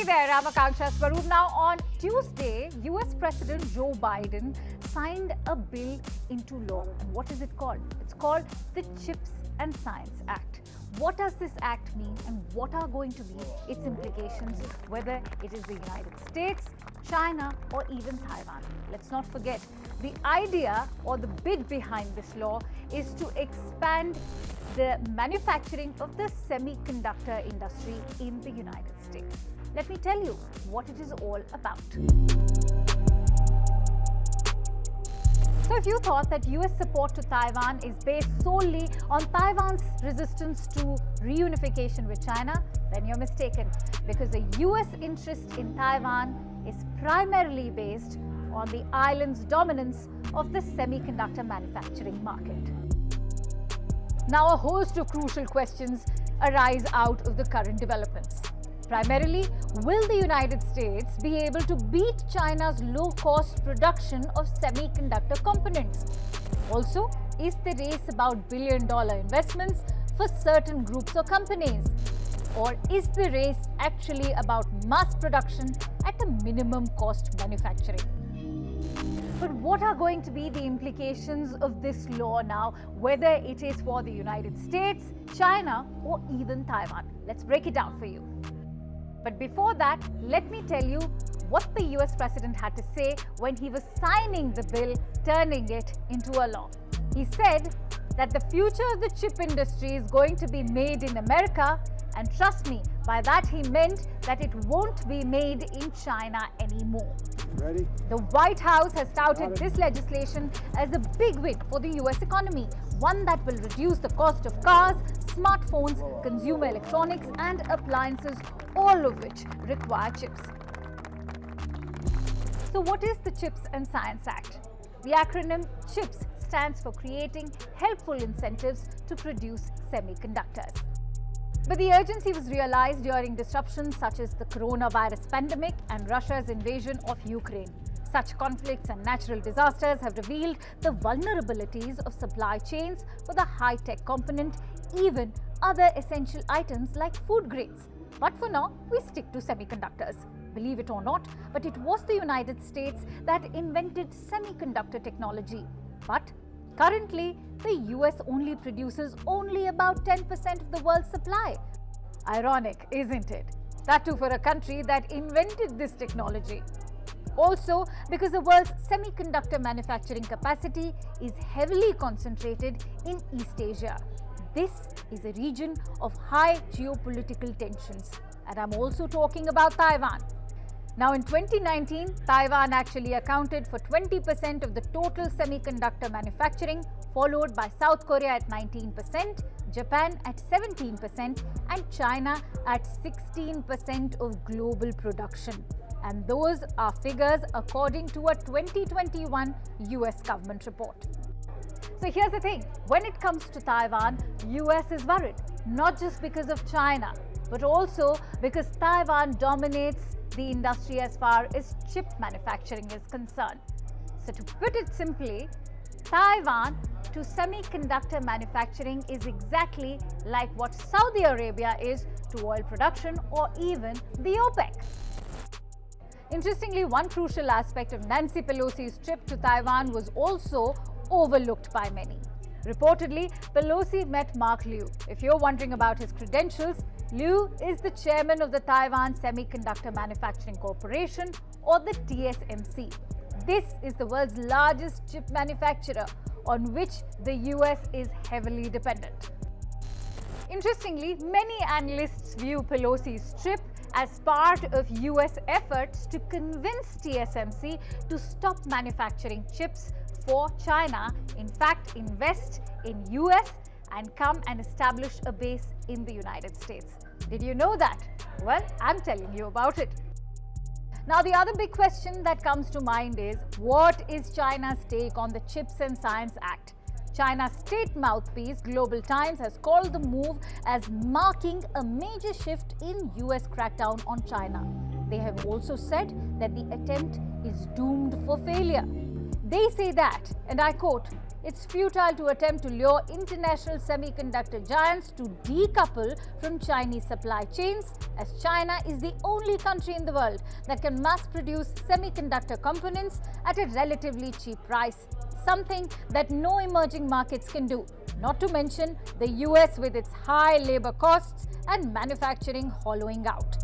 Hey there, I'm Akanksha Swaroop. Now, on Tuesday, US President Joe Biden signed a bill into law. And what is it called? It's called the CHIPS and Science Act. What does this act mean and what are going to be its implications, whether it is the United States, China, or even Taiwan? Let's not forget, the idea or the bid behind this law is to expand the manufacturing of the semiconductor industry in the United States. Let me tell you what it is all about. So if you thought that US support to Taiwan is based solely on Taiwan's resistance to reunification with China, then you're mistaken, because the US interest in Taiwan is primarily based on the island's dominance of the semiconductor manufacturing market. Now, a host of crucial questions arise out of the current developments. Primarily, will the United States be able to beat China's low-cost production of semiconductor components? Also, is the race about billion-dollar investments for certain groups or companies? Or is the race actually about mass production at a minimum cost manufacturing? But what are going to be the implications of this law now, whether it is for the United States, China, or even Taiwan? Let's break it down for you. But before that, let me tell you what the US president had to say when he was signing the bill, turning it into a law. He said that the future of the chip industry is going to be made in America, and trust me, by that he meant that it won't be made in China anymore. Ready? The White House has touted this legislation as a big win for the US economy, one that will reduce the cost of cars, smartphones, consumer electronics, and appliances, all of which require chips. So what is the CHIPS and Science Act? The acronym CHIPS stands for Creating Helpful Incentives to Produce Semiconductors. But the urgency was realized during disruptions such as the coronavirus pandemic and Russia's invasion of Ukraine. Such conflicts and natural disasters have revealed the vulnerabilities of supply chains for the high-tech component, even other essential items like food grains. But for now, we stick to semiconductors. Believe it or not, but it was the United States that invented semiconductor technology. But currently, the US only produces only about 10% of the world's supply. Ironic, isn't it? That too for a country that invented this technology. Also, because the world's semiconductor manufacturing capacity is heavily concentrated in East Asia. This is a region of high geopolitical tensions. And I'm also talking about Taiwan. Now, in 2019, Taiwan actually accounted for 20% of the total semiconductor manufacturing, followed by South Korea at 19%, Japan at 17%, and China at 16% of global production. And those are figures according to a 2021 US government report. So here's the thing, when it comes to Taiwan, US is worried, not just because of China, but also because Taiwan dominates the industry as far as chip manufacturing is concerned. So to put it simply, Taiwan to semiconductor manufacturing is exactly like what Saudi Arabia is to oil production or even the OPEC. Interestingly, one crucial aspect of Nancy Pelosi's trip to Taiwan was also overlooked by many. Reportedly, Pelosi met Mark Liu. If you're wondering about his credentials, Liu is the chairman of the Taiwan Semiconductor Manufacturing Corporation, or the TSMC. This is the world's largest chip manufacturer on which the US is heavily dependent. Interestingly, many analysts view Pelosi's trip as part of US efforts to convince TSMC to stop manufacturing chips for China, in fact, invest in US and come and establish a base in the United States. Did you know that? Well, I'm telling you about it. Now, the other big question that comes to mind is, what is China's take on the CHIPS and Science Act? China's state mouthpiece, Global Times, has called the move as marking a major shift in US crackdown on China. They have also said that the attempt is doomed for failure. They say that, and I quote, it's futile to attempt to lure international semiconductor giants to decouple from Chinese supply chains, as China is the only country in the world that can mass produce semiconductor components at a relatively cheap price, something that no emerging markets can do, not to mention the US with its high labor costs and manufacturing hollowing out.